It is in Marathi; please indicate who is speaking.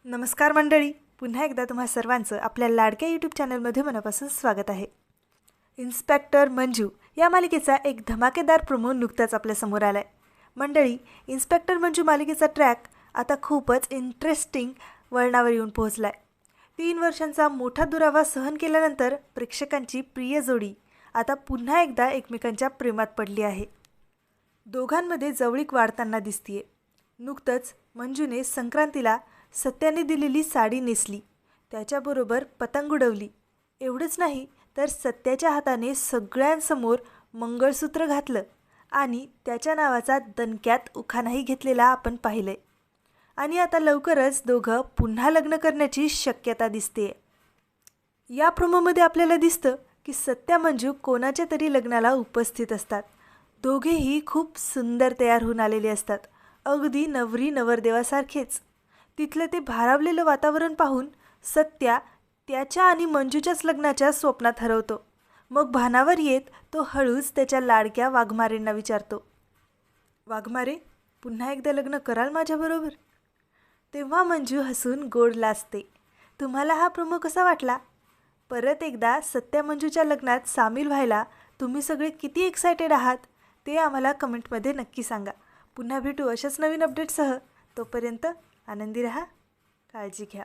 Speaker 1: नमस्कार मंडळी, पुन्हा एकदा तुम्हा सर्वांचं आपल्या लाडक्या यूट्यूब चॅनलमध्ये मनापासून स्वागत आहे। इन्स्पेक्टर मंजू या मालिकेचा एक धमाकेदार प्रोमो नुकताच आपल्यासमोर आला आहे। मंडळी, इन्स्पेक्टर मंजू मालिकेचा ट्रॅक आता खूपच इंटरेस्टिंग वळणावर येऊन पोहोचला आहे। 3 वर्षांचा मोठा दुरावा सहन केल्यानंतर प्रेक्षकांची प्रिय जोडी आता पुन्हा एकदा एकमेकांच्या प्रेमात पडली आहे। दोघांमध्ये जवळीक वाढताना दिसतीये। नुकतंच मंजूने संक्रांतीला सत्याने दिलेली साडी नेसली, त्याच्याबरोबर पतंग उडवली। एवढंच नाही तर सत्याच्या हाताने सगळ्यांसमोर मंगळसूत्र घातलं आणि त्याच्या नावाचा दणक्यात उखाणाही घेतलेला आपण पाहिलंय। आणि आता लवकरच दोघं पुन्हा लग्न करण्याची शक्यता दिसते। या प्रोमोमध्ये आपल्याला दिसतं की सत्या मंजू कोणाच्या तरी लग्नाला उपस्थित असतात। दोघेही खूप सुंदर तयार होऊन आलेले असतात, अगदी नवरी नवरदेवासारखेच। तिथलं ते भारावलेलं वातावरण पाहून सत्या त्याच्या आणि मंजूच्याच लग्नाच्या स्वप्नात हरवतो। मग भानावर येत तो हळूच त्याच्या लाडक्या वाघमारेंना विचारतो, वाघमारे, पुन्हा एकदा लग्न कराल माझ्याबरोबर? तेव्हा मंजू हसून गोड लाजते। तुम्हाला हा प्रोमो कसा वाटला? परत एकदा सत्या मंजूच्या लग्नात सामील व्हायला तुम्ही सगळे किती एक्सायटेड आहात ते आम्हाला कमेंटमध्ये नक्की सांगा। पुन्हा भेटू अशाच नवीन अपडेटसह। तोपर्यंत आनंदी रहा, काळजी घ्या।